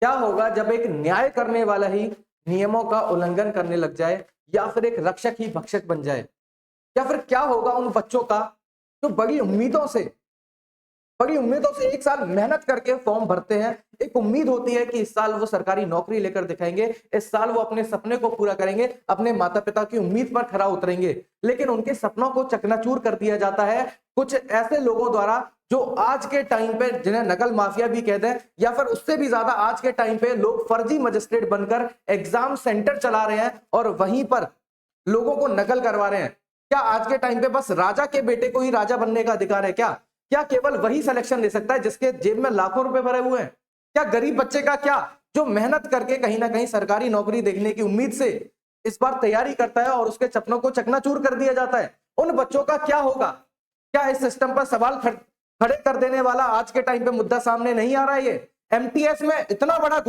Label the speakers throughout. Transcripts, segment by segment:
Speaker 1: क्या होगा जब एक न्याय करने वाला ही नियमों का उल्लंघन करने लग जाए, या फिर एक रक्षक ही भक्षक बन जाए? या फिर क्या होगा उन बच्चों का जो बड़ी उम्मीदों से एक साल मेहनत करके फॉर्म भरते हैं? एक उम्मीद होती है कि इस साल वो सरकारी नौकरी लेकर दिखाएंगे, इस साल वो अपने सपने को पूरा करेंगे, अपने माता पिता की उम्मीद पर खरा उतरेंगे, लेकिन उनके सपनों को चकनाचूर कर दिया जाता है कुछ ऐसे लोगों द्वारा जो आज के टाइम पे जिन्हें नकल माफिया भी कहते हैं, या फिर उससे भी ज्यादा आज के टाइम पे लोग फर्जी मजिस्ट्रेट बनकर एग्जाम सेंटर चला रहे हैं और वहीं पर लोगों को नकल करवा रहे हैं। क्या आज के टाइम पे बस राजा के बेटे को ही राजा बनने का अधिकार है? क्या क्या केवल वही सिलेक्शन ले सकता है जिसके जेब में लाखों रुपए भरे हुए हैं? क्या गरीब बच्चे का क्या, जो मेहनत करके कहीं ना कहीं सरकारी नौकरी देखने की उम्मीद से इस बार तैयारी करता है और उसके सपनों को चकनाचूर कर दिया जाता है, उन बच्चों का क्या होगा? क्या इस सिस्टम पर सवाल खड़े कर देने वाला आज के टाइम पे मुद्दा सामने नहीं आ रहा है? ये एमटीएस में इतना बड़ा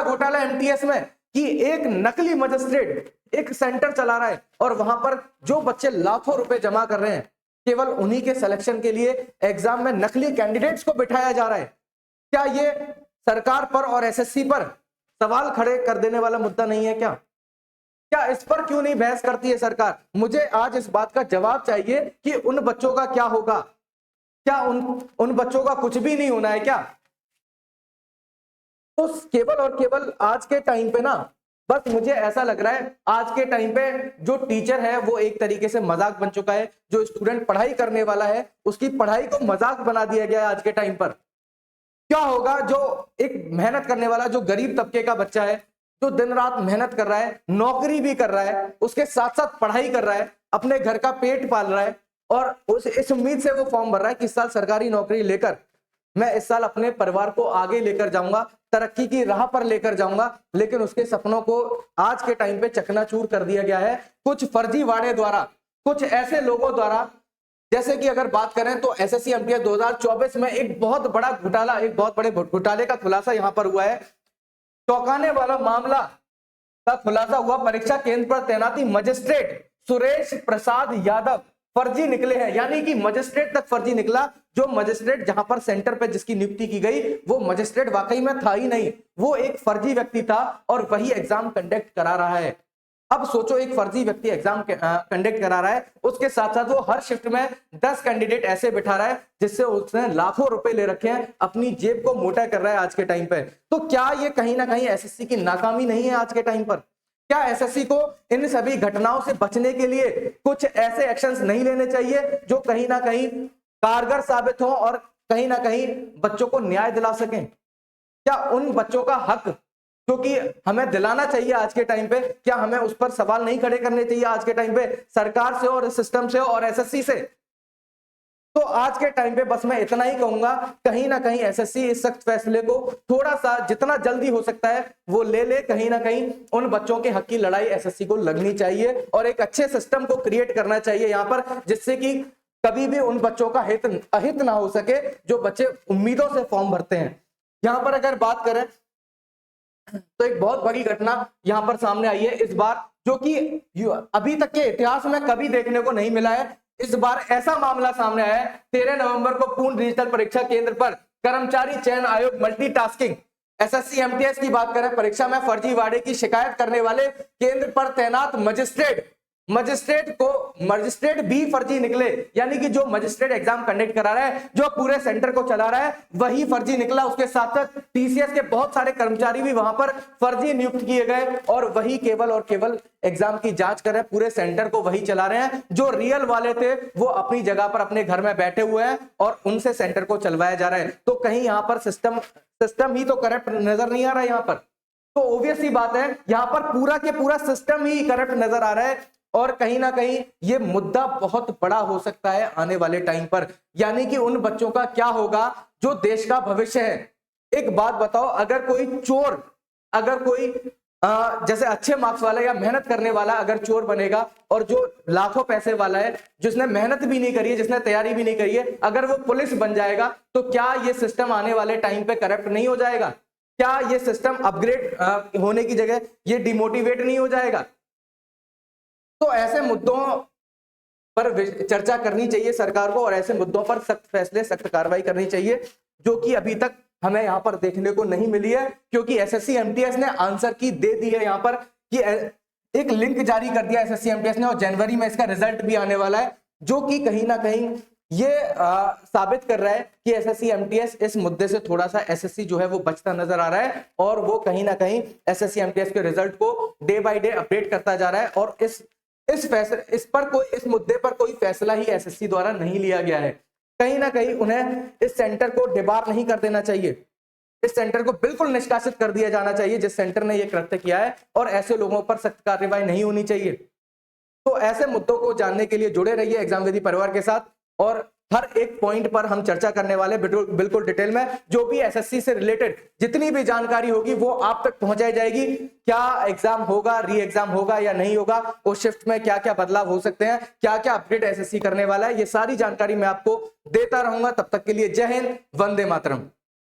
Speaker 1: घोटाला एमटीएस में कि एक नकली मजिस्ट्रेट एक सेंटर चला रहा है और वहां पर जो बच्चे लाखों रुपए जमा कर रहे हैं केवल उन्हीं के सिलेक्शन के लिए एग्जाम में नकली कैंडिडेट्स को बिठाया जा रहा है। क्या ये सरकार पर और एसएससी पर सवाल खड़े कर देने वाला मुद्दा नहीं है? क्या इस पर क्यों नहीं बहस करती है सरकार? मुझे आज इस बात का जवाब चाहिए कि उन बच्चों का क्या होगा? क्या उन बच्चों का कुछ भी नहीं होना है क्या? तो केवल और केवल आज के टाइम पे ना, बस मुझे ऐसा लग रहा है आज के टाइम पे जो टीचर है वो एक तरीके से मजाक बन चुका है। जो स्टूडेंट पढ़ाई करने वाला है उसकी पढ़ाई को मजाक बना दिया गया है आज के टाइम पर। क्या होगा जो एक मेहनत करने वाला, जो गरीब तबके का बच्चा है, जो दिन रात मेहनत कर रहा है, नौकरी भी कर रहा है, उसके साथ साथ पढ़ाई कर रहा है, अपने घर का पेट पाल रहा है, और इस उम्मीद से वो फॉर्म भर रहा है कि इस साल सरकारी नौकरी लेकर मैं इस साल अपने परिवार को आगे लेकर जाऊंगा, तरक्की की राह पर लेकर जाऊंगा, लेकिन उसके सपनों को आज के टाइम पे चकनाचूर कर दिया गया है कुछ फर्जीवाड़े द्वारा, कुछ ऐसे लोगों द्वारा। जैसे कि अगर बात करें तो एसएससी एमटीएस 2024 में एक बहुत बड़ा घोटाला, एक बहुत बड़े घोटाले का खुलासा यहां पर हुआ है। चौंकाने वाला मामला का खुलासा हुआ। परीक्षा केंद्र पर तैनाती मजिस्ट्रेट सुरेश प्रसाद यादव फर्जी निकले हैं, यानी कि मजिस्ट्रेट तक फर्जी निकला। जो मजिस्ट्रेट जहां पर सेंटर पे जिसकी नियुक्ति की गई वो मजिस्ट्रेट वाकई में था ही नहीं, वो एक फर्जी व्यक्ति था और वही एग्जाम कंडक्ट करा रहा है। अब सोचो, एक फर्जी व्यक्ति एग्जाम कंडक्ट करा रहा है, उसके साथ साथ वो हर शिफ्ट में 10 कैंडिडेट ऐसे बिठा रहा है जिससे उसने लाखों रुपए ले रखे हैं, अपनी जेब को मोटा कर रहा है आज के टाइम पे। तो क्या ये कहीं ना कहीं एसएससी की नाकामी नहीं है आज के टाइम पर? क्या एसएससी को इन सभी घटनाओं से बचने के लिए कुछ ऐसे एक्शंस नहीं लेने चाहिए जो कहीं ना कहीं कारगर साबित हो और कहीं ना कहीं बच्चों को न्याय दिला सकें? क्या उन बच्चों का हक जो कि हमें दिलाना चाहिए आज के टाइम पे, क्या हमें उस पर सवाल नहीं खड़े करने चाहिए आज के टाइम पे सरकार से और सिस्टम से और एसएससी से? तो आज के टाइम पे बस मैं इतना ही कहूंगा, कहीं ना कहीं एसएससी इस सख्त फैसले को थोड़ा सा जितना जल्दी हो सकता है वो ले ले। कहीं ना कहीं उन बच्चों के हक की लड़ाई एसएससी को लड़नी चाहिए और एक अच्छे सिस्टम को क्रिएट करना चाहिए यहाँ पर, जिससे कि कभी भी उन बच्चों का अहित ना हो सके जो बच्चे उम्मीदों से फॉर्म भरते हैं। यहाँ पर अगर बात करें तो एक बहुत बड़ी घटना यहां पर सामने आई है इस बार, जो कि अभी तक के इतिहास में कभी देखने को नहीं मिला है। इस बार ऐसा मामला सामने आया है 13 नवंबर को पूर्ण डिजिटल परीक्षा केंद्र पर कर्मचारी चयन आयोग मल्टीटास्किंग एसएससी एमटीएस की बात करें, परीक्षा में फर्जीवाड़े की शिकायत करने वाले केंद्र पर तैनात मजिस्ट्रेट भी फर्जी निकले। यानी कि जो मजिस्ट्रेट एग्जाम कंडक्ट करा रहा है, जो पूरे सेंटर को चला रहा है, वही फर्जी निकला। उसके साथ साथ टीसीएस के बहुत सारे कर्मचारी भी वहां पर फर्जी नियुक्त किए गए और वही केवल और केवल एग्जाम की जांच कर रहे हैं, पूरे सेंटर को वही चला रहे हैं। जो रियल वाले थे वो अपनी जगह पर अपने घर में बैठे हुए हैं और उनसे सेंटर को चलवाया जा रहा है। तो कहीं यहाँ पर सिस्टम ही तो करप्ट नजर नहीं आ रहा है यहाँ पर? तो ऑब्वियस सी बात है यहाँ पर पूरा के पूरा सिस्टम ही करप्ट नजर आ रहा है और कहीं ना कहीं ये मुद्दा बहुत बड़ा हो सकता है आने वाले टाइम पर। यानी कि उन बच्चों का क्या होगा जो देश का भविष्य है। एक बात बताओ, अगर कोई चोर, अगर कोई जैसे अच्छे मार्क्स वाला या मेहनत करने वाला अगर चोर बनेगा और जो लाखों पैसे वाला है, जिसने मेहनत भी नहीं करी है, जिसने तैयारी भी नहीं करी है, अगर वो पुलिस बन जाएगा तो क्या ये सिस्टम आने वाले टाइम पे करप्ट नहीं हो जाएगा? क्या ये सिस्टम अपग्रेड होने की जगह ये डिमोटिवेट नहीं हो जाएगा? तो ऐसे मुद्दों पर चर्चा करनी चाहिए सरकार को और ऐसे मुद्दों पर सख्त फैसले, सख्त कार्रवाई करनी चाहिए जो कि अभी तक हमें यहाँ पर देखने को नहीं मिली है, क्योंकि एसएससी एमटीएस ने आंसर की दे दी है यहाँ पर कि एक लिंक जारी कर दिया एसएससी एमटीएस ने, और जनवरी में इसका रिजल्ट भी आने वाला है, जो कि कहीं ना कहीं ये साबित कर रहा है कि एसएससी एमटीएस इस मुद्दे से थोड़ा सा एसएससी जो है वो बचता नजर आ रहा है, और वो कहीं ना कहीं एसएससी एमटीएस के रिजल्ट को डे बाय डे अपडेट करता जा रहा है। और इस मुद्दे पर कोई फैसला ही एसएससी द्वारा नहीं लिया गया है। कहीं ना कहीं उन्हें इस सेंटर को डिबार नहीं कर देना चाहिए, इस सेंटर को बिल्कुल निष्कासित कर दिया जाना चाहिए जिस सेंटर ने यह कृत्य किया है, और ऐसे लोगों पर सख्त कार्रवाई नहीं होनी चाहिए। तो ऐसे मुद्दों को जानने के लिए जुड़े रहिए एग्जाम विधि परिवार के साथ, और हर एक पॉइंट पर हम चर्चा करने वाले बिल्कुल डिटेल में। जो भी एसएससी से रिलेटेड जितनी भी जानकारी होगी वो आप तक पहुंचाई जाएगी। क्या एग्जाम होगा, री एग्जाम होगा या नहीं होगा, उस शिफ्ट में क्या क्या बदलाव हो सकते हैं, क्या क्या अपडेट एसएससी करने वाला है, ये सारी जानकारी मैं आपको देता रहूंगा। तब तक के लिए जय हिंद, वंदे मातरम।